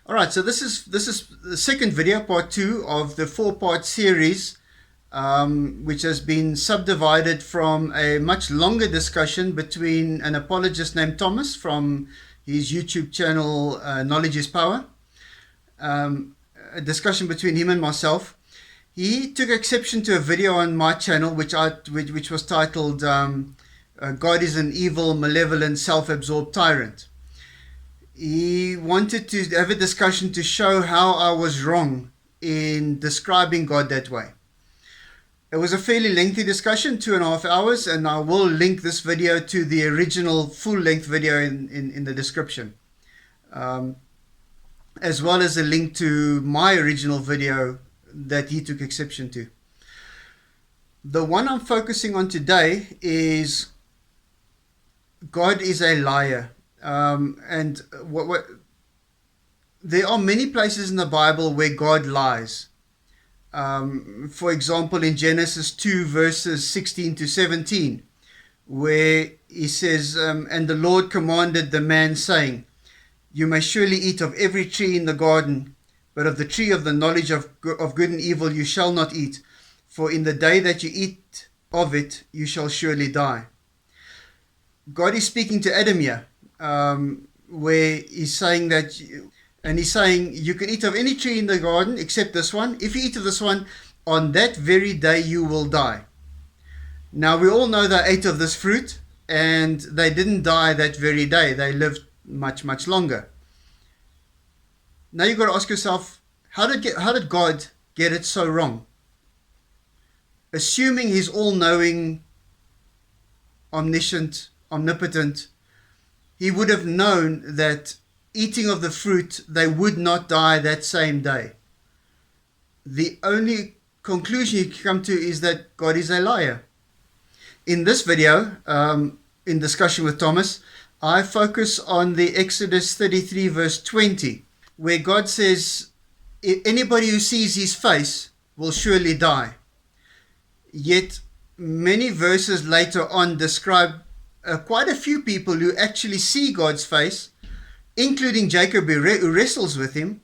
All right, so this is the second video, part two of the four-part series, which has been subdivided from a much longer discussion between an apologist named Thomas from his YouTube channel, Knowledge is Power. A discussion between him and myself. He took exception to a video on my channel, which was titled "God is an evil, malevolent, self-absorbed tyrant." He wanted to have a discussion to show how I was wrong in describing God that way. It was a fairly lengthy discussion, 2.5 hours, and I will link this video to the original full-length video in the description, as well as a link to my original video that he took exception to. The one I'm focusing on today is God is a liar. And there are many places in the Bible where God lies. For example, in Genesis 2 verses 16 to 17, where he says, and the Lord commanded the man, saying, you may surely eat of every tree in the garden, but of the tree of the knowledge of good and evil you shall not eat, for in the day that you eat of it you shall surely die. God is speaking to Adam here, where he's saying that, and he's saying, you can eat of any tree in the garden except this one. If you eat of this one, on that very day you will die. Now we all know they ate of this fruit, and they didn't die that very day. They lived much, much longer. Now you've got to ask yourself, how did God get it so wrong? Assuming he's all-knowing, omniscient, omnipotent, he would have known that eating of the fruit, they would not die that same day. The only conclusion you can come to is that God is a liar. In this video, in discussion with Thomas, I focus on the Exodus 33 verse 20, where God says, anybody who sees his face will surely die. Yet many verses later on describe quite a few people who actually see God's face, including Jacob who wrestles with him,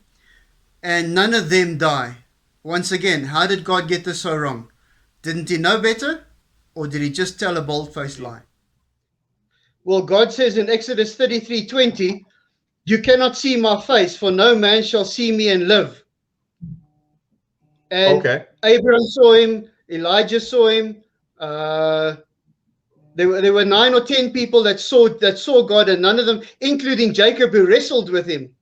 and none of them die. Once again, how did God get this so wrong? Didn't he know better, or did he just tell a bold-faced lie? Well, God says in Exodus 33:20, you cannot see my face, for no man shall see me and live. And okay. Abraham saw him, Elijah saw him, there were 9 or 10 people that saw God, and none of them, including Jacob who wrestled with him,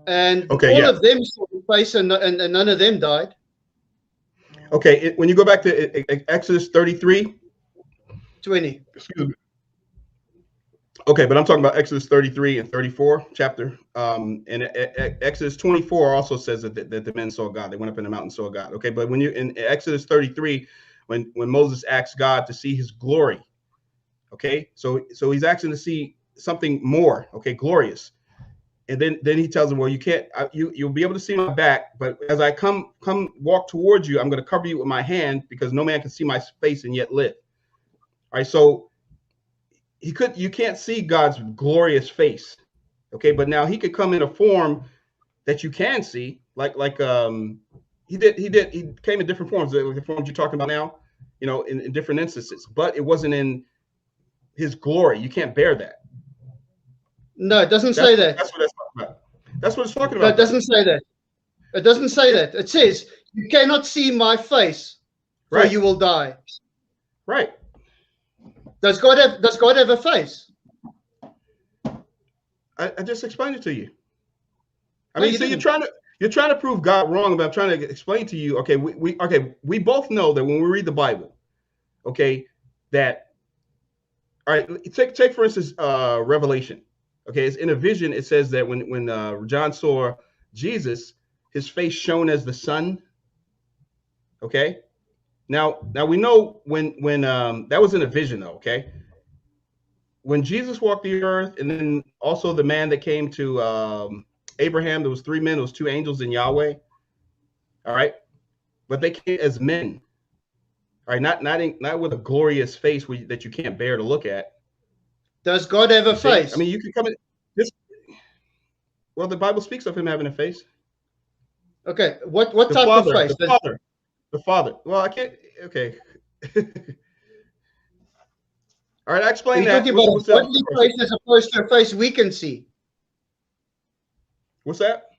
and all of them saw his face, and none of them died. Okay, when you go back to Exodus 33:20. Excuse me. Okay, but I'm talking about Exodus 33 and 34 chapter. And Exodus 24 also says that the men saw God. They went up in the mountain and saw God. Okay, but when you in Exodus 33, when Moses asked God to see his glory, okay, so he's asking to see something more, okay, glorious, and then he tells him, well, you can't, you'll be able to see my back, but as I come walk towards you, I'm going to cover you with my hand, because no man can see my face and yet live. All right, so you can't see God's glorious face, okay, but now he could come in a form that you can see, like he came in different forms, the forms you're talking about now, you know, in different instances, but it wasn't in his glory. You can't bear that. No, it doesn't say that. That's what it's talking about. That's what it's talking No, about. it doesn't say that. It doesn't say that. It says, you cannot see my face, for you will die. Right. Does God have a face? I just explained it to you. I mean, so you're trying to prove God wrong, but I'm trying to explain to you. Okay, we both know that when we read the Bible, okay, that, all right, take for instance Revelation. Okay, it's in a vision. It says that when John saw Jesus, his face shone as the sun. Okay, now we know when that was in a vision, though. Okay, when Jesus walked the earth, and then also the man that came to Abraham, there was 3 men, there was 2 angels in Yahweh. All right, but they came as men. All right, not with a glorious face that you can't bear to look at. Does God have a face? I mean, you can come in this. Well, the Bible speaks of him having a face. Okay, what The type of Father, face? the Father. Well, I can't. Okay. All right, I Are explained you that. talking about a What's the other godly question? face as opposed to a face we can see? What's that?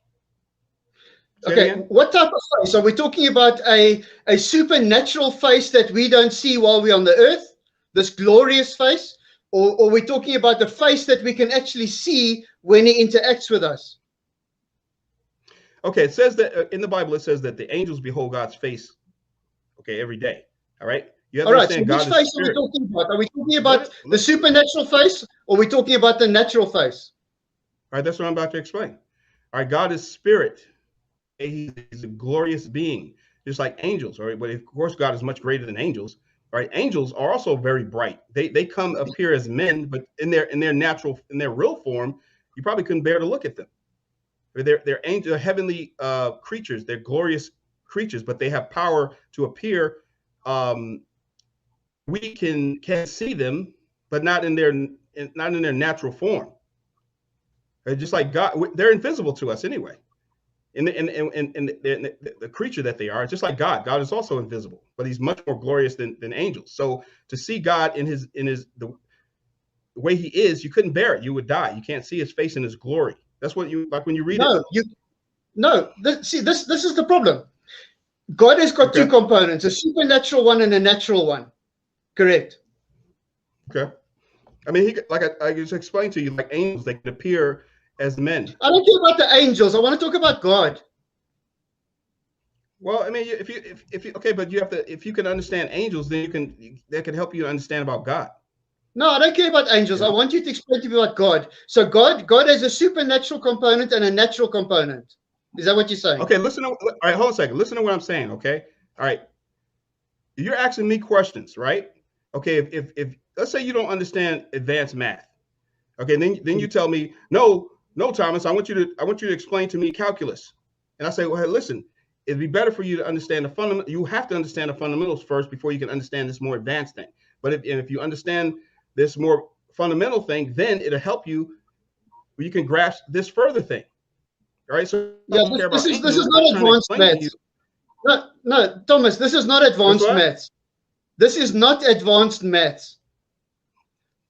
Say it Okay, again. what type of face? Are we talking about a supernatural face that we don't see while we're on the earth, this glorious face? Or are we talking about the face that we can actually see when he interacts with us? Okay, it says that in the Bible, it says that the angels behold God's face, okay, every day. All right? You have All to right, so understand which God is face are we spirit. talking about? Are we talking Let about it, the let, supernatural face, or are we talking about the natural face? all right, that's what I'm about to explain. All right, God is spirit. He's a glorious being, just like angels. All right, but of course, God is much greater than angels. All right, angels are also very bright. They come appear as men, but in their real form, you probably couldn't bear to look at them. They're angel, heavenly creatures. They're glorious creatures, but they have power to appear. We can see them, but not in their natural form. Just like God, they're invisible to us anyway. The creature that they are, just like God. God is also invisible, but he's much more glorious than angels. So to see God in the way he is, you couldn't bear it. You would die. You can't see his face in his glory. That's what you like when you read it. No. This is the problem. God has got two Okay. components, a supernatural one and a natural one. Correct. Okay. I mean, I just explained to you, like angels, they can appear as men. I don't care about the angels. I want to talk about God. Well, I mean, if you okay, but you have to, if you can understand angels, then that can help you understand about God. No, I don't care about angels. You I know? want you to explain to me about God. So God has a supernatural component and a natural component. Is that what you're saying? Okay, listen to, all right, hold on a second. Listen to what I'm saying, okay? All right. You're asking me questions, right? Okay, if let's say you don't understand advanced math. Okay, then you tell me, no, Thomas, I want you to explain to me calculus. And I say, well, hey, listen, it'd be better for you to understand the fundamental. You have to understand the fundamentals first before you can understand this more advanced thing. But if you understand this more fundamental thing, then it'll help you. You can grasp this further thing. All right. So I Yeah, don't care about this is angels. I'm not trying to advanced explain to you. maths. No, Thomas, this is not This advanced what? maths. This is not advanced maths.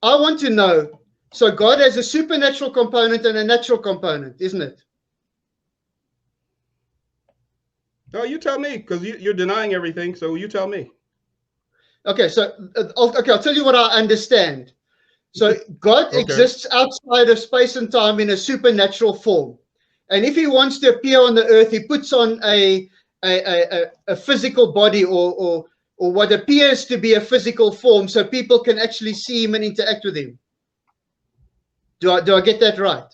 I want to know. So God has a supernatural component and a natural component, isn't it? No, you tell me, because you're denying everything. So you tell me. Okay, so I'll tell you what I understand. So God Okay. exists outside of space and time in a supernatural form, and if He wants to appear on the earth, He puts on a physical body or what appears to be a physical form, so people can actually see Him and interact with Him. Do I get that right?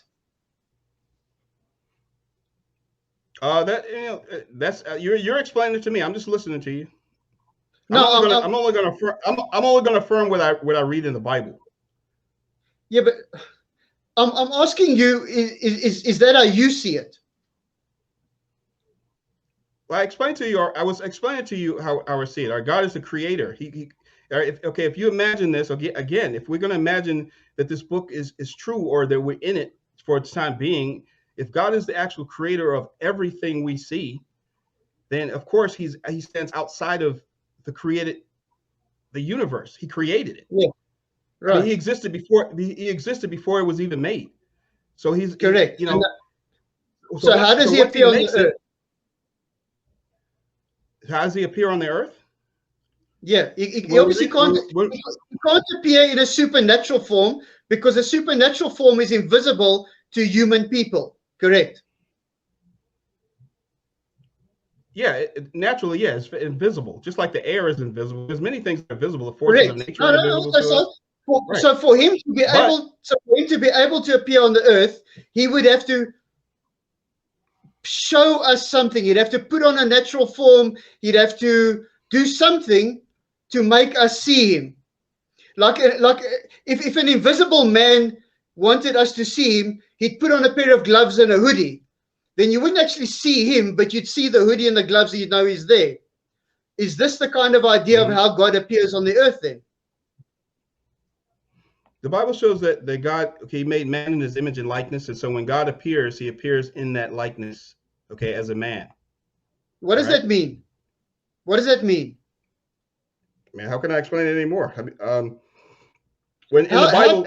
That's you're explaining it to me. I'm just listening to you. No, I'm only gonna affirm what I read in the Bible. yeah, but I'm asking you: is that how you see it? Well, I was explaining to you how I see it. Our God is the creator. If you imagine this, again, if we're going to imagine that this book is true or that we're in it for its time being, if God is the actual creator of everything we see, then of course he stands outside of the universe. He created it. Yeah, I mean, right. he existed before it was even made. So Correct. so So how does He once he appear on the makes it, earth? how does he appear on the earth? Yeah, he Well, obviously he can't appear in a supernatural form because a supernatural form is invisible to human people. Correct. yeah, naturally, yeah, it's invisible. Just like the air is invisible. There's many things that are visible. The forces of Correct. nature No, are no. invisible to us. Right. For him to be But able to appear on the earth, he would have to show us something. He'd have to put on a natural form. He'd have to do something to make us see him. Like if an invisible man wanted us to see him, he'd put on a pair of gloves and a hoodie. Then you wouldn't actually see him, but you'd see the hoodie and the gloves, and you'd know he's there. Is this the kind of idea of how God appears on the earth then? The Bible shows that God, okay, he made man in his image and likeness. And so when God appears, he appears in that likeness, okay, as a man. What does that mean? What does that mean? Man, how can I explain it anymore? When in How, the Bible,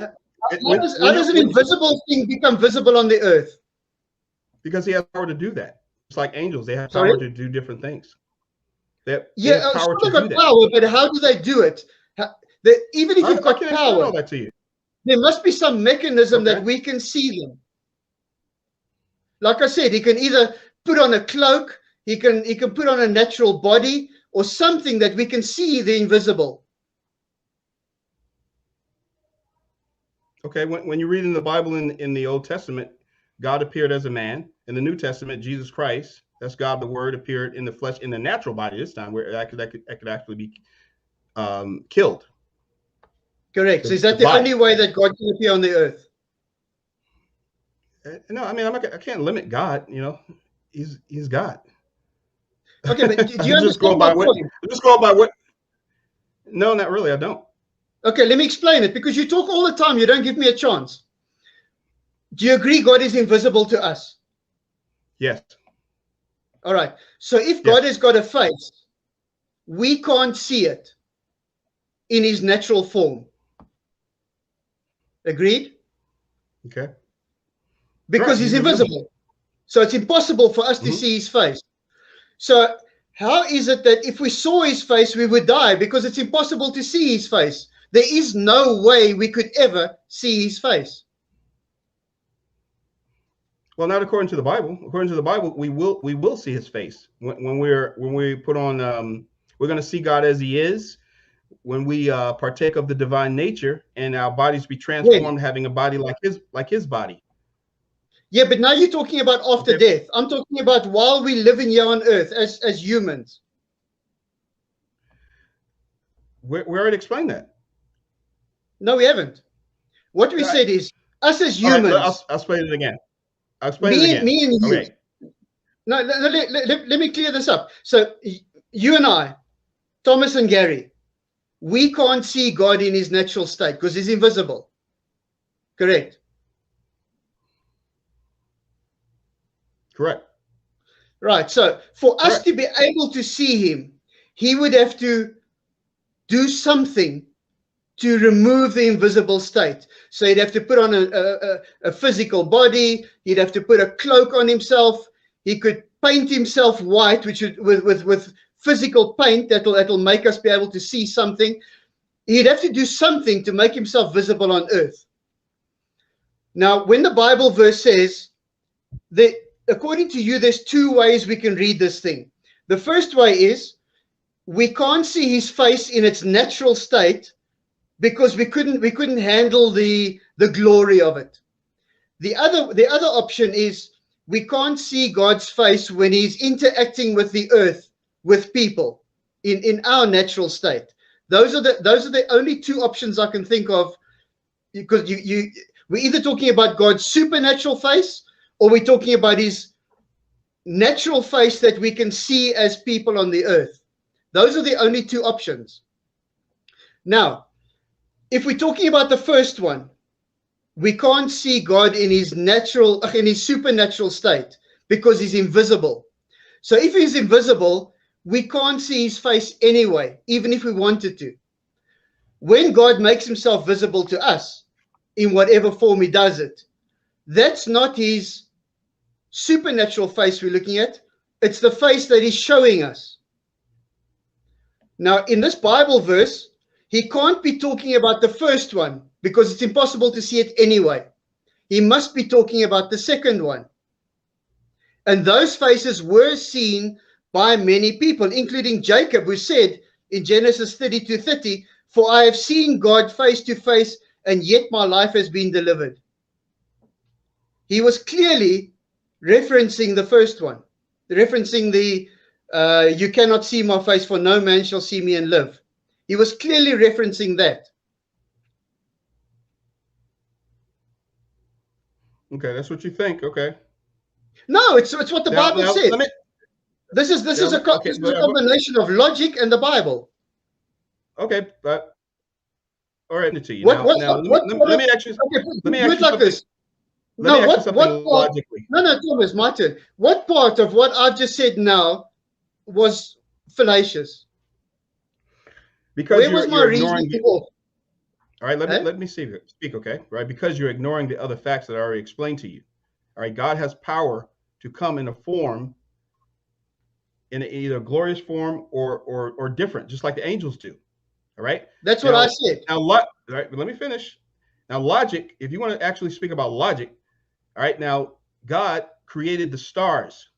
how does an invisible thing become visible on the earth? Because he has power to do that. It's like angels; they have Sorry? power to do different things. They have power sure to they do that. Power, but how do they do it? Even if you've got I can power, explain all that to you. There must be some mechanism that we can see them. Like I said, he can either put on a cloak, he can put on a natural body, or something that we can see the invisible. Okay, when you read in the Bible in the Old Testament, God appeared as a man. In the New Testament, Jesus Christ, that's God the Word, appeared in the flesh, in the natural body this time, where that could actually be killed. Correct. So is that the only way that God can appear on the earth? No, I mean, I can't limit God. You know, he's God. Okay, but do you just going by what? Just going by what? No, not really. I don't. Okay, let me explain it, because you talk all the time. You don't give me a chance. Do you agree God is invisible to us? Yes. All right. So if God has got a face, we can't see it in his natural form. Agreed? Okay. Because he's invisible. So it's impossible for us to see his face. So how is it that if we saw his face, we would die? Because it's impossible to see his face. There is no way we could ever see his face. Well, not according to the Bible. According to the Bible, we will see his face when we put on. We're going to see God as he is when we partake of the divine nature, and our bodies be transformed, having a body like his body. Yeah, but now you're talking about after death. I'm talking about while we live in here on earth as humans. We already explained that. No, we haven't. What we said is, us as humans. Right, I'll explain it again. I'll explain it again. Me and you. Okay. No, let me clear this up. So you and I, Thomas and Gary, we can't see God in his natural state because he's invisible. Correct? Correct. Right. So for us to be able to see him, he would have to do something to remove the invisible state. So he'd have to put on a physical body. He'd have to put a cloak on himself. He could paint himself white, which would, with physical paint that'll make us be able to see something. He'd have to do something to make himself visible on earth. Now, when the Bible verse says that, according to you, there's two ways we can read this thing. The first way is we can't see his face in its natural state because we couldn't handle the glory of it. The other option is we can't see God's face when he's interacting with the earth, with people in our natural state. Those are the only two options I can think of, because we're either talking about God's supernatural face or we're talking about his natural face that we can see as people on the earth. Those are the only two options. Now, if we're talking about the first one, we can't see God in his supernatural state because he's invisible. So if he's invisible, we can't see his face anyway, even if we wanted to. When God makes himself visible to us, in whatever form he does it, that's not his supernatural face we're looking at. It's the face that he's showing us. Now, in this Bible verse, he can't be talking about the first one because it's impossible to see it anyway. He must be talking about the second one. And those faces were seen by many people, including Jacob, who said in Genesis 32:30, "For I have seen God face to face, and yet my life has been delivered." He was clearly referencing the first one, referencing the "you cannot see my face, for no man shall see me and live." He was clearly referencing that. Okay, that's what you think. Okay. No, it's what the Bible says. This is a combination of logic and the Bible. Okay, but All right, to you What now. what Now what let me ask you. okay, Let me do ask it you like something. this. Let me No, ask you something what part? logically. No, Thomas, my turn. What part of what I've just said now was fallacious? Because Where was my you're ignoring reasoning the. off? All right, Eh? let me speak. Okay, right? Because you're ignoring the other facts that I already explained to you. All right, God has power to come in a form, in either glorious form or different, just like the angels do. All right. That's what I Now, said. all right, let me finish. Now, logic. If you want to actually speak about logic, all right. Now, God created the stars.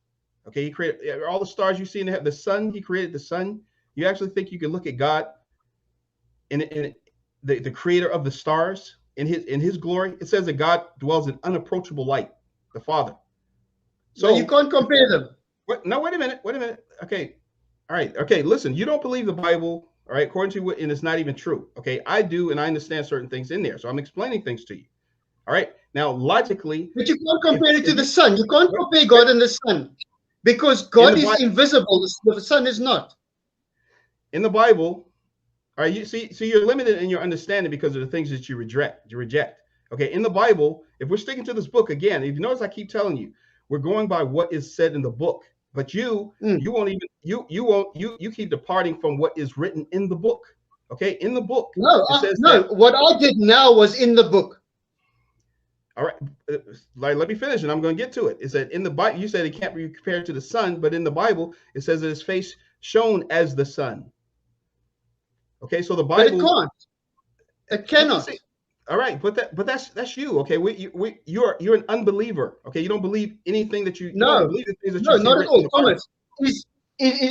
Okay, He created all the stars you see in the sun. He created the sun. You actually think you can look at God in the creator of the stars in His glory? It says that God dwells in unapproachable light, the Father. No, you So can't compare them. what? No, wait a minute. Wait a minute. Okay. All right. Okay. Listen, you don't believe the Bible. All right. According to what, and it's not even true. Okay. I do, and I understand certain things in there. So I'm explaining things to you. All right. Now, logically, But you can't if, compare it to if the you sun. You can't what, compare God and the sun because in God the is Bible, invisible. The sun is not. in the Bible, all right. You see, so you're limited in your understanding because of the things that you reject. You reject. Okay. In the Bible, if we're sticking to this book again, if you notice, I keep telling you, we're going by what is said in the book. But Mm. you won't even you won't you keep departing from what is written in the book. Okay, in the book No, it says no. that. What I did now was in the book. All right, like let me finish, and I'm going to get to it. It said in the Bible, you said it can't be compared to the sun, but in the Bible it says that his face shone as the sun. Okay, so the But it Bible. can't. It But you cannot. see, all right, but that's you. Okay, you're an unbeliever. Okay, you don't believe anything that you don't No, believe the things that you no, see not at written in all. the Bible. Thomas,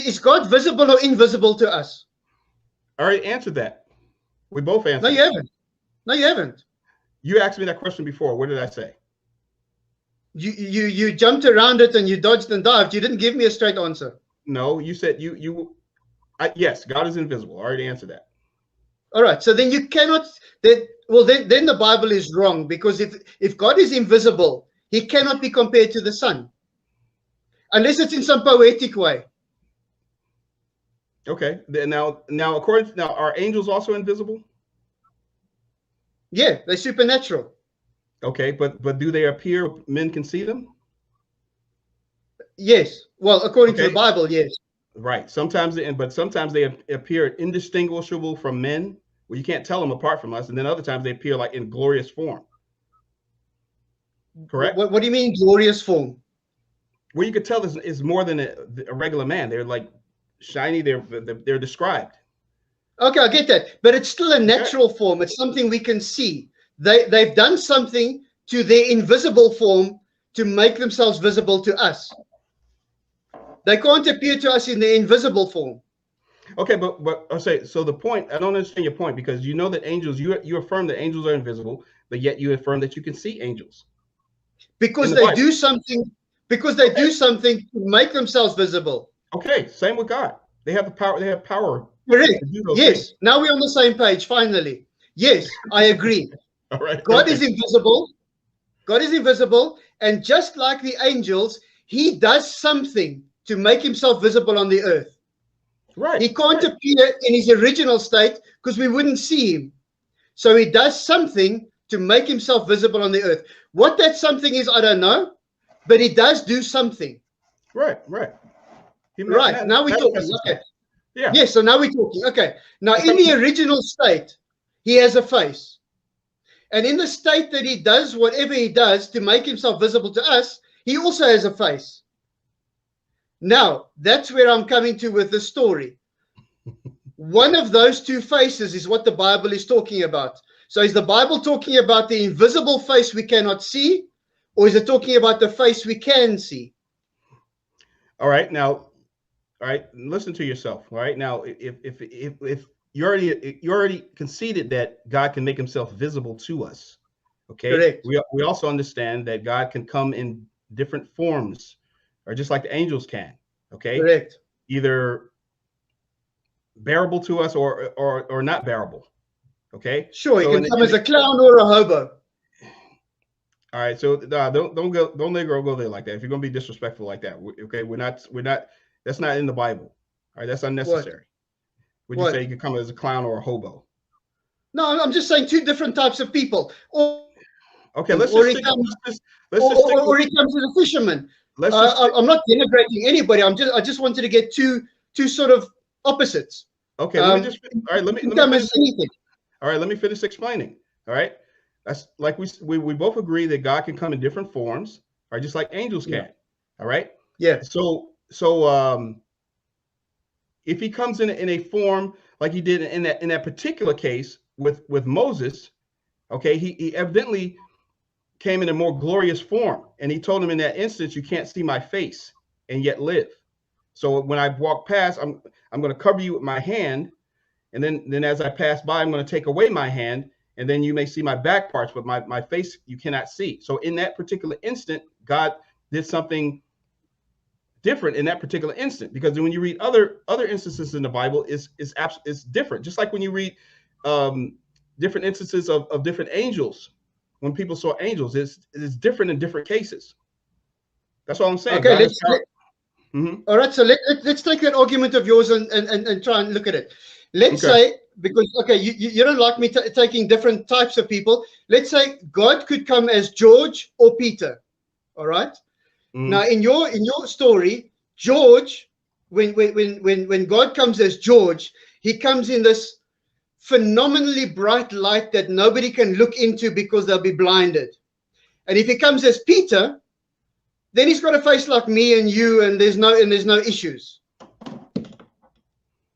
is God visible or invisible to us? All right, answer that. We both No, answered you it. haven't. No, you haven't. You asked me that question before. What did I say? You jumped around it and you dodged and dived. You didn't give me a straight answer. No, you said yes, God is invisible. I already answered that. All right. So then you cannot. Then the Bible is wrong because if God is invisible, He cannot be compared to the sun unless it's in some poetic way. Okay. Now according now are angels also invisible? Yeah, they're supernatural. Okay, but do they appear men can see them? Yes. Well, according to the Okay. Bible, yes. Right. Sometimes they appear indistinguishable from men. Well, you can't tell them apart from us, and then other times they appear like in glorious form. Correct? What do you mean glorious form? Well, you could tell this is more than a regular man. They're like shiny. They're described. Okay, I get that, but it's still a Okay. natural form. It's something we can see. They've done something to their invisible form to make themselves visible to us. They can't appear to us in their invisible form Okay, but I say so. The point I don't understand your point because you know that angels. You affirm that angels are invisible, but yet you affirm that you can see angels in because the they Bible. do something. Because they Okay. do something to make themselves visible. Okay. Same with God. They have the power. They have power Correct. to do those Yes. things. Now we're on the same page. Finally, yes, I agree. All right. God Okay. is invisible. God is invisible, and just like the angels, He does something to make Himself visible on the earth. Right. He can't Right. appear in His original state because we wouldn't see Him. So He does something to make Himself visible on the earth. What that something is, I don't know, but He does do something. Right. Right. He Right. Now we're talking. manifests Okay. himself. Yeah. Yes. So now we're talking. Okay. Now That's in how the original state, He has a face. And in the state that He does whatever He does to make Himself visible to us, He also has a face. Now, that's where I'm coming to with the story. One of those two faces is what the Bible is talking about. So is the Bible talking about the invisible face we cannot see, or is it talking about the face we can see? All right. Now, all right. Listen to yourself. All right. Now, if you already conceded that God can make Himself visible to us. Okay. Correct. We also understand that God can come in different forms, or just like the angels can. Okay. Correct. Either bearable to us or not bearable. Okay. Sure, he So can come as a clown or a hobo. all right. So don't let girl go there like that. If you're gonna be disrespectful like that, okay, we're not. That's not in the Bible. All right. That's What? unnecessary. Would you say What? you could come as a clown or a hobo? No, I'm just saying two different types of people. Okay, let's Or just he stick. comes, Let's just stick. or he comes as a fisherman. Let's just stick. I'm not denigrating anybody. I just wanted to get two sort of opposites. Okay, let me just. All right, let me finish. Anything. All right, let me finish explaining. All right, that's like we both agree that God can come in different forms, right? Just like angels can. Yeah. All right. Yeah. So if he comes in a form like he did in that particular case with Moses, okay, he evidently came in a more glorious form, and he told him in that instance, you can't see my face and yet live. So when I walk past, I'm going to cover you with my hand, and then as I pass by, I'm going to take away my hand, and then you may see my back parts, but my face you cannot see. So in that particular instant, God did something different in that particular instant, because when you read other instances in the Bible, it's different. Just like when you read different instances of different angels, when people saw angels, it's different in different cases. That's all I'm saying. Okay, all right, so let's take that argument of yours and try and look at it. Let's say, because you don't like me taking different types of people. Let's say God could come as George or Peter. All right. Now in your story, George, when God comes as George, he comes in this phenomenally bright light that nobody can look into because they'll be blinded. And if he comes as Peter, then he's got a face like me and you, and there's no issues.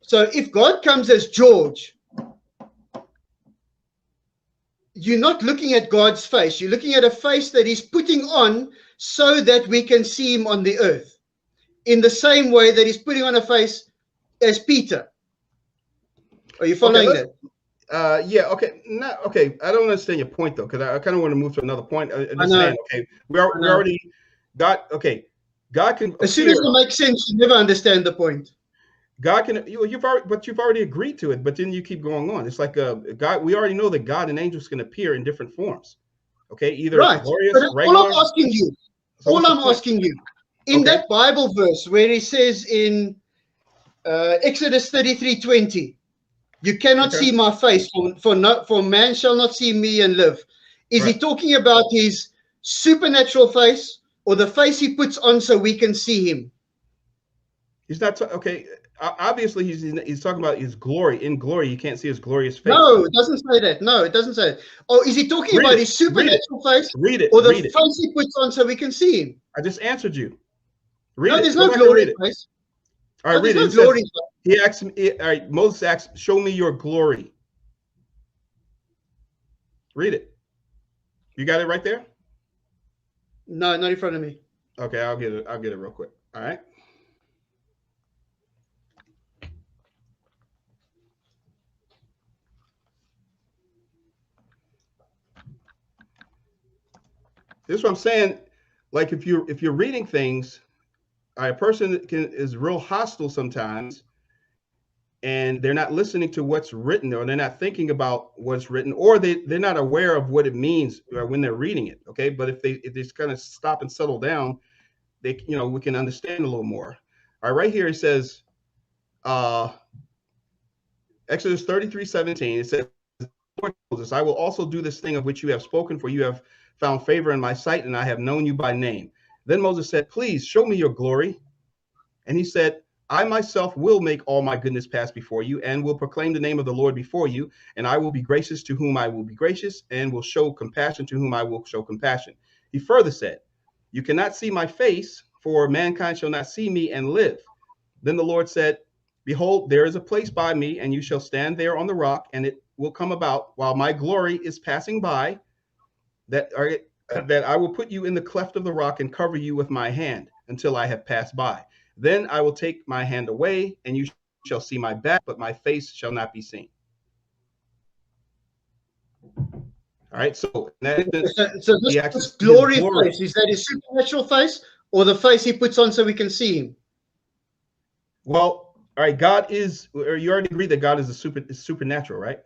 So if God comes as George, you're not looking at God's face. You're looking at a face that he's putting on so that we can see him on the earth, in the same way that he's putting on a face as Peter. Are you following that? Yeah. Okay. Okay. I don't understand your point though, because I kind of want to move to another point. I'm just saying. Okay. We already got. Okay. God can. As soon as it makes sense, you never understand the point. God can. You've already agreed to it, but then you keep going on. It's like God. We already know that God and angels can appear in different forms. Okay. Either glorious, regular. All I'm asking you, in that Bible verse where he says in Exodus 33:20. You cannot see my face, for man shall not see me and live. Is he talking about his supernatural face, or the face he puts on so we can see him? He's not okay. Obviously, he's talking about his glory. In glory, you can't see his glorious face. No, it doesn't say that. No, it doesn't say that. Or is he talking about his supernatural face? Read it. Or the face he puts on so we can see him? I just answered you. Read it. There's no glory face. All right, read it. Glory. He asked me. All right, Moses asked, "Show me your glory." Read it. You got it right there? No, not in front of me. Okay, I'll get it real quick. All right. This is what I'm saying. Like if you're reading things, a person is real hostile sometimes, and they're not listening to what's written, or they're not thinking about what's written, or they're not aware of what it means when they're reading it. Okay, but if they just kind of stop and settle down, we can understand a little more. All right, right here it says, Exodus 33:17. It says, "Lord Moses, I will also do this thing of which you have spoken, for you have found favor in my sight, and I have known you by name." Then Moses said, "Please show me your glory." And he said, "I myself will make all my goodness pass before you, and will proclaim the name of the Lord before you. And I will be gracious to whom I will be gracious, and will show compassion to whom I will show compassion." He further said, "You cannot see my face, for mankind shall not see me and live." Then the Lord said, "Behold, there is a place by me, and you shall stand there on the rock, and it will come about while my glory is passing by, that I will put you in the cleft of the rock and cover you with my hand until I have passed by. Then I will take my hand away, and you shall see my back, but my face shall not be seen." All right. So this glory face, is that his supernatural face, or the face he puts on so we can see him? Well, all right. God is. Or you already agreed that God is supernatural, right?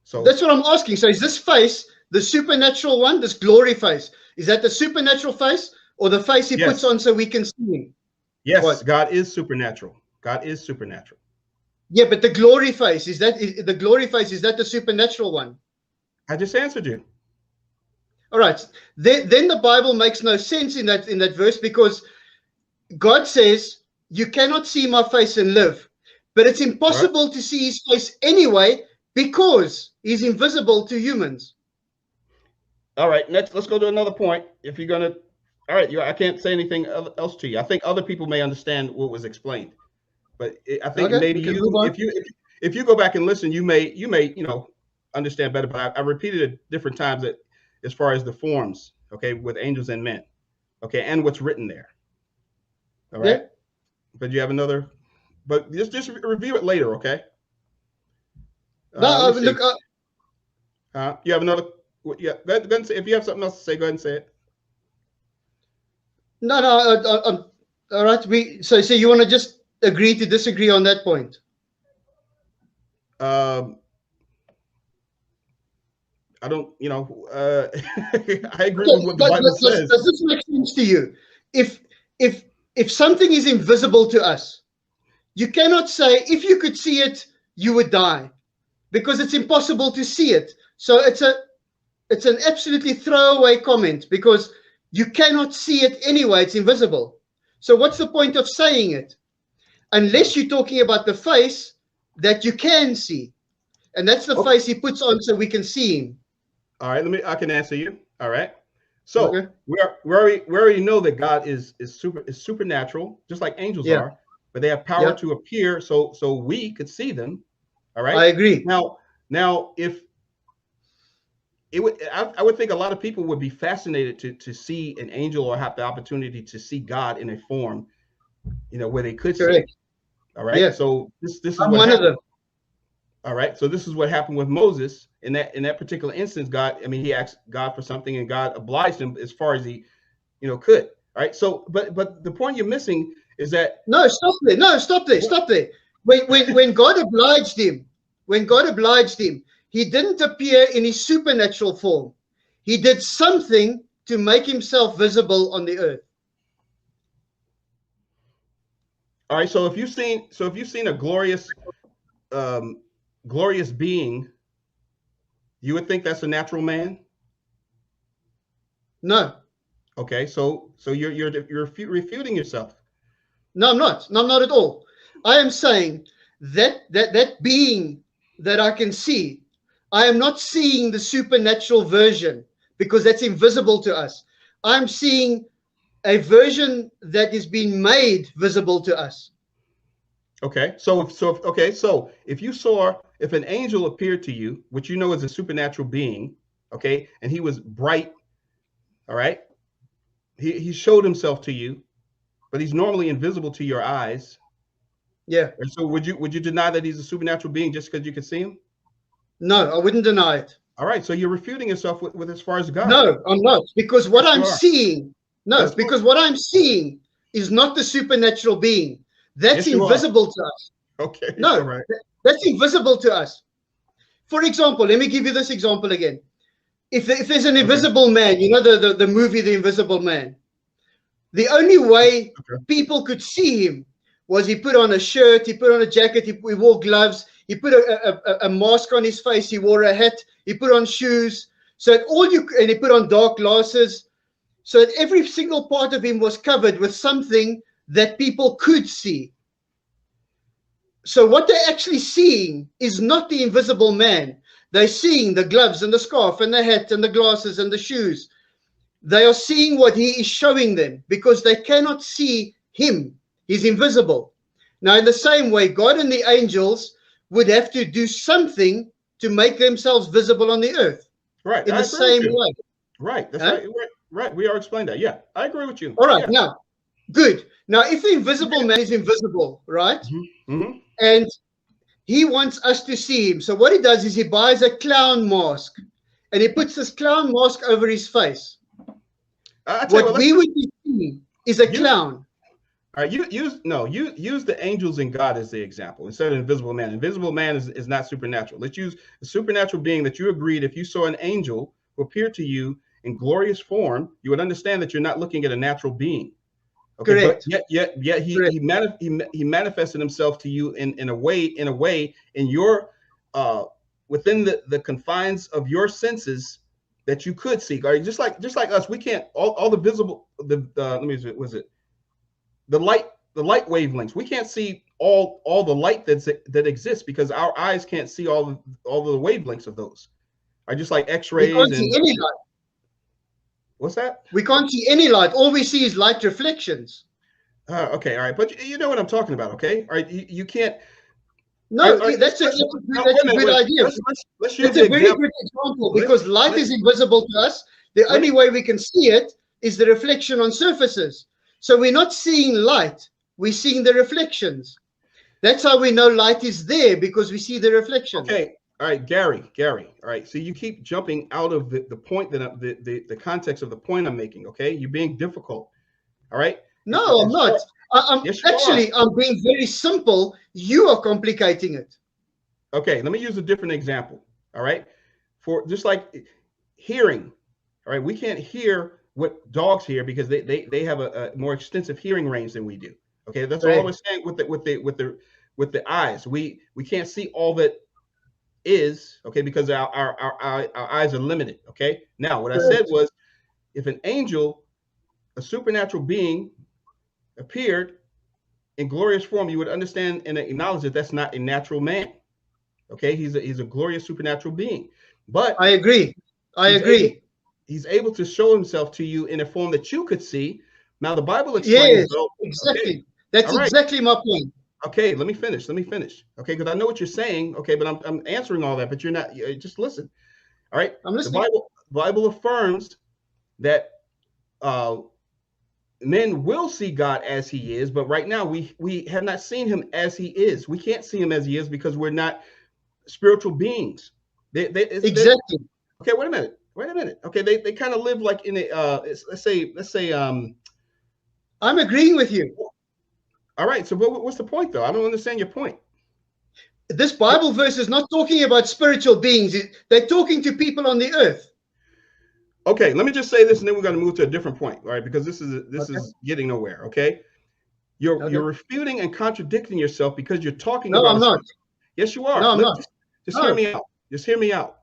So that's what I'm asking. So is this face the supernatural one, this glory face? Is that the supernatural face, or the face he puts on so we can see him? Yes, what? God is supernatural. God is supernatural. Yeah, but the glory face, is that the glory face, is that the supernatural one? I just answered you. All right. Then the Bible makes no sense in that verse, because God says, you cannot see my face and live. But it's impossible to see his face anyway, because he's invisible to humans. All right, let's go to another point. If you're gonna, all right, I can't say anything else to you. I think other people may understand what was explained, but I think Okay, maybe we can move on. if you go back and listen, you may understand better. But I repeated it different times that as far as the forms, okay, with angels and men, okay, and what's written there. All right, Yeah. but you have another, but just review it later, okay? No, Let me see. look. You have another. Yeah, go ahead and say, if you have something else to say, go ahead and say it. No. All right. So you want to just agree to disagree on that point? I don't, I agree with what the Bible says. Does this make sense to you? If if something is invisible to us, you cannot say, if you could see it, you would die, because it's impossible to see it. So it's an absolutely throwaway comment, because you cannot see it anyway. It's invisible. So what's the point of saying it? Unless you're talking about the face that you can see. And that's the face he puts on so we can see him. All right, I can answer you. All right. So Okay. we already know that God is supernatural, just like angels are, but they have power to appear so we could see them. All right. I agree. Now if it would, I would think a lot of people would be fascinated to see an angel or have the opportunity to see God in a form, where they could see him. All right. Yeah. So this is I'm what one happened. of them. All right. So this is what happened with Moses in that particular instance. He asked God for something, and God obliged him as far as he, could. All right. So, but the point you're missing is that stop there. When God obliged him, he didn't appear in his supernatural form. He did something to make himself visible on the earth. All right. So if you've seen a glorious being, you would think that's a natural man. No. Okay. So you're refuting yourself. No, I'm not. No, I'm not at all. I am saying that being that I can see, I am not seeing the supernatural version, because that's invisible to us. I'm seeing a version that is being made visible to us. Okay. So if an angel appeared to you, which you know is a supernatural being, okay, and he was bright, all right, he showed himself to you, but he's normally invisible to your eyes. Yeah. And so would you deny that he's a supernatural being just because you could see him? No, I wouldn't deny it. All right. So you're refuting yourself with as far as God. No, I'm not. Because what I'm seeing, what I'm seeing is not the supernatural being. That's invisible to us. Okay. No, all right. That's invisible to us. For example, let me give you this example again. If there's an invisible man, the movie The Invisible Man, the only way people could see him was he put on a shirt, he put on a jacket, he wore gloves, he put a mask on his face, he wore a hat, he put on shoes. So and he put on dark glasses. So that every single part of him was covered with something that people could see. So what they're actually seeing is not the invisible man. They're seeing the gloves and the scarf and the hat and the glasses and the shoes. They are seeing what he is showing them, because they cannot see him. He's invisible. Now, in the same way, God and the angels would have to do something to make themselves visible on the earth. Right. In the same way. Right. That's right. Right. We already explained that. Yeah. I agree with you. All right. Now, good. Now, if the invisible man is invisible, right? Mm-hmm. And he wants us to see him. So what he does is he buys a clown mask, and he puts this clown mask over his face. What we would be seeing is a clown. All right, use the angels and God as the example instead of invisible man. Invisible man is not supernatural. Let's use the supernatural being that you agreed. If you saw an angel who appeared to you in glorious form, you would understand that you're not looking at a natural being. Okay, Correct. but yet Correct. he manifested himself to you in a way in your within the confines of your senses that you could see. Right? Just like us, we can't all the visible let me was it the light wavelengths. We can't see all the light that exists because our eyes can't see all the wavelengths of those. Are just like We X-rays can't see and any light. what's that? We can't see any light. All we see is light reflections. Okay, all right, but you know what I'm talking about, okay? All right, you can't. No, All right, that's a good idea. Let's use It's the a very example. good example Let, because light let, is invisible to us. The let, only way we can see it is the reflection on surfaces. So we're not seeing light, we're seeing the reflections. That's how we know light is there, because we see the reflections. okay, all right, Gary. All right, so you keep jumping out of the point that the context of the point I'm making. Okay, you're being difficult. All right. No, I'm not. Yes, you are. I'm being very simple. You are complicating it. Okay, let me use a different example. All right, for just like hearing. All right, we can't hear what dogs hear because they have a more extensive hearing range than we do. Okay, that's all I was saying with the eyes. We can't see all that is, okay, because our eyes are limited. Okay, now what I said was, if an angel, a supernatural being, appeared in glorious form, you would understand and acknowledge that that's not a natural man. Okay, he's a glorious supernatural being. But I agree. He's able to show himself to you in a form that you could see. Now the Bible explains. Yes, though, exactly. Okay, that's exactly my point. Okay, let me finish. Okay, because I know what you're saying. Okay, but I'm answering all that, but you're not. Just listen. All right. I'm listening. The Bible affirms that men will see God as he is, but right now we have not seen him as he is. We can't see him as he is because we're not spiritual beings. Exactly. Okay, wait a minute. Okay, they kind of live like in a let's say I'm agreeing with you. All right, so what's the point though? I don't understand your point. This Bible verse is not talking about spiritual beings. They're talking to people on the earth. Okay, let me just say this, and then we're going to move to a different point, all right? Because this is getting nowhere. Okay, you're refuting and contradicting yourself because you're talking about. No, I'm not. Yes, you are. No, I'm not. Just hear me out. Just hear me out.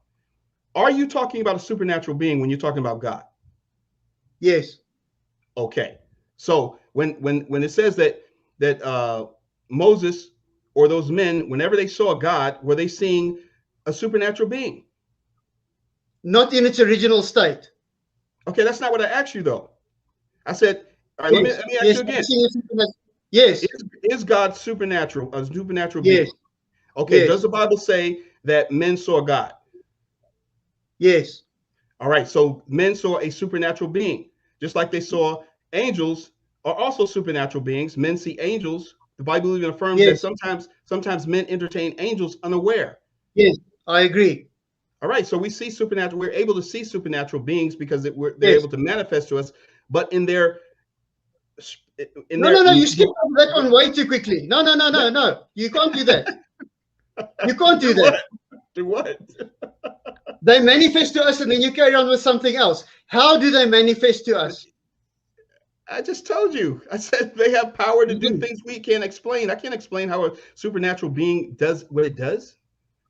Are you talking about a supernatural being when you're talking about God? Yes. Okay. So when it says that Moses or those men, whenever they saw God, were they seeing a supernatural being? Not in its original state. Okay, that's not what I asked you though. I said, all right, let me ask you again. Yes. Is God supernatural? A supernatural being? Yes. Okay. Yes. Does the Bible say that men saw God? Yes. All right. So men saw a supernatural being, just like they saw angels are also supernatural beings. Men see angels. The Bible even affirms that sometimes men entertain angels unaware. Yes, I agree. All right. So we see supernatural. We're able to see supernatural beings because they're able to manifest to us, but in their No, you skipped over that one way too quickly. No. You can't do that. You can't do that. Do what? They manifest to us and then you carry on with something else. How do they manifest to us? I just told you. I said they have power to do things we can't explain. I can't explain how a supernatural being does what it does.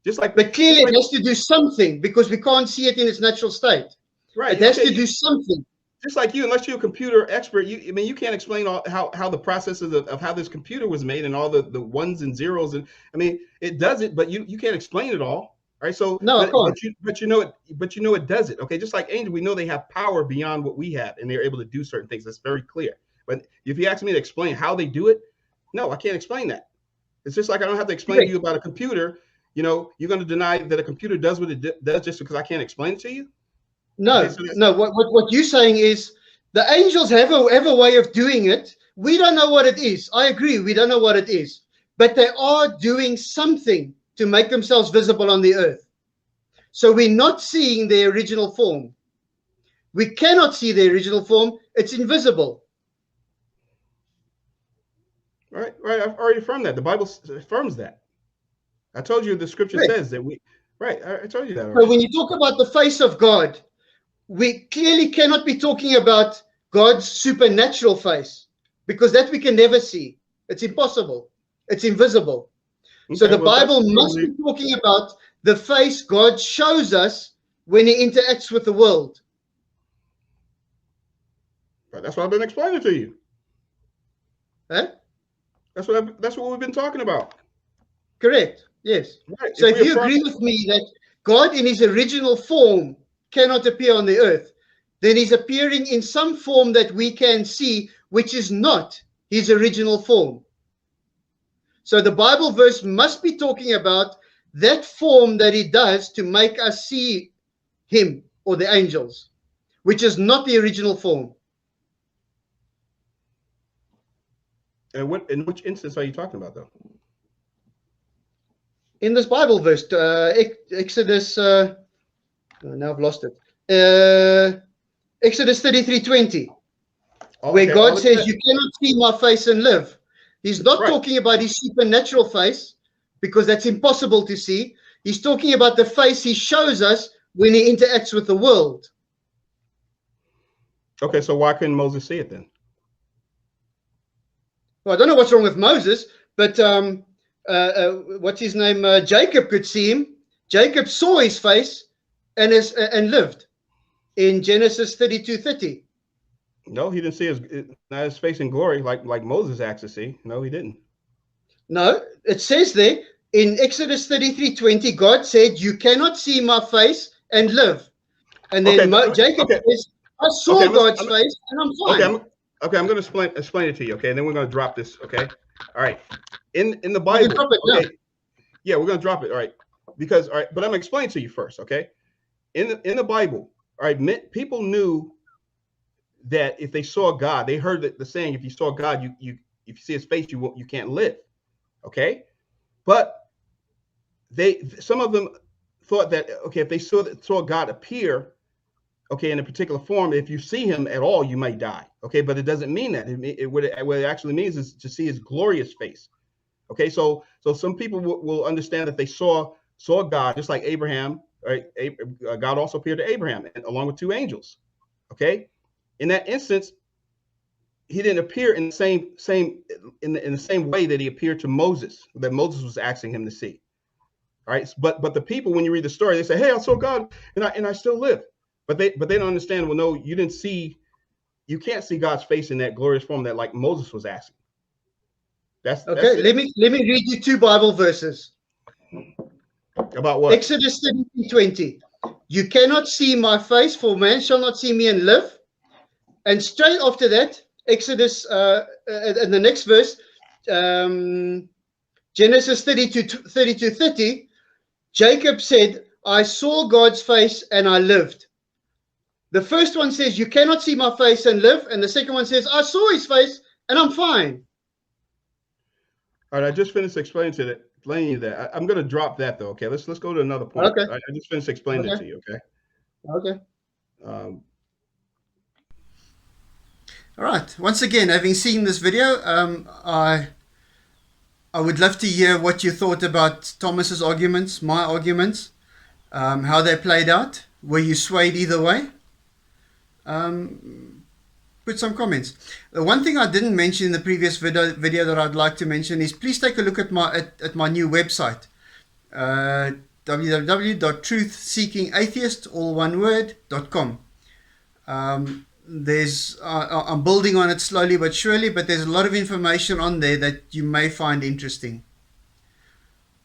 But clearly it has to do something because we can't see it in its natural state. Right. It has to do something. Just like you, unless you're a computer expert, you can't explain how the processes of how this computer was made and all the ones and zeros, and it does it, but you can't explain it all. Right. So no, but you know it does it. Okay. Just like angels, we know they have power beyond what we have, and they're able to do certain things. That's very clear. But if you ask me to explain how they do it, no, I can't explain that. It's just like I don't have to explain to you about a computer. You're going to deny that a computer does what it does just because I can't explain it to you. No, okay, so what you're saying is the angels have a way of doing it. We don't know what it is. I agree. We don't know what it is, but they are doing something to make themselves visible on the earth. So we're not seeing their original form. We cannot see their original form. It's invisible. Right. I've already affirmed that. The Bible affirms that. I told you the scripture says that we. Right. I told you that already. So when you talk about the face of God, we clearly cannot be talking about God's supernatural face, because that we can never see. It's impossible. It's invisible. So Okay, the well, Bible must be talking about the face God shows us when he interacts with the world. that's what I've been explaining to you. Huh? That's what we've been talking about. Correct. Yes. Right. So if you agree with me that God in his original form cannot appear on the earth, then he's appearing in some form that we can see, which is not his original form. So the Bible verse must be talking about that form that he does to make us see him or the angels, which is not the original form. And in which instance are you talking about, though? In this Bible verse, Exodus, now I've lost it. Exodus 33:20, where God says, you cannot see my face and live. He's not talking about his supernatural face, because that's impossible to see. He's talking about the face he shows us when he interacts with the world. Okay, so why couldn't Moses see it then? Well, I don't know what's wrong with Moses, but what's his name? Jacob could see him. Jacob saw his face and lived in Genesis 32:30. No, he didn't see his face in glory like Moses asked to see. No, he didn't. No, it says there in Exodus 33:20, God said, you cannot see my face and live. And then Jacob says, I saw God's face and I'm fine. I'm going to explain it to you, okay? And then we're going to drop this, okay? All right. In the Bible, drop it now. Yeah, we're going to drop it, all right? Because, all right, but I'm going to explain to you first, okay? In the Bible, all right, people knew that if they saw God, they heard the saying, if you saw God, if you see his face, you can't live, okay? But some of them thought that, okay, if they saw God appear, okay, in a particular form, if you see him at all, you might die. Okay, but it doesn't mean that. What it actually means is to see his glorious face. Okay, so some people will understand that they saw God, just like Abraham. Right? God also appeared to Abraham along with two angels. Okay, in that instance, he didn't appear in the same way that he appeared to Moses, that Moses was asking him to see. All right, but the people, when you read the story, they say, "Hey, I saw God, and I still live." But they don't understand. Well, no, you can't see God's face in that glorious form that like Moses was asking. That's let me read you two Bible verses. About what? Exodus 33:20. You cannot see my face, for man shall not see me and live. And straight after that, Exodus, and the next verse, Genesis 32:30. Jacob said, I saw God's face and I lived. The first one says, you cannot see my face and live. And the second one says, I saw his face and I'm fine. All right, I just finished explaining you that. I'm going to drop that, though, okay? Let's go to another point. Okay. I just finished explaining it to you, okay? Okay. All right. Once again, having seen this video, I would love to hear what you thought about Thomas's arguments, my arguments, how they played out. Were you swayed either way? Put some comments. The one thing I didn't mention in the previous video that I'd like to mention is please take a look at my new website, www.truthseekingatheist, all one word.com. I'm building on it slowly but surely, but there's a lot of information on there that you may find interesting.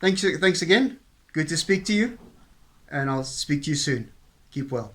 Thanks again. Good to speak to you, and I'll speak to you soon. Keep well.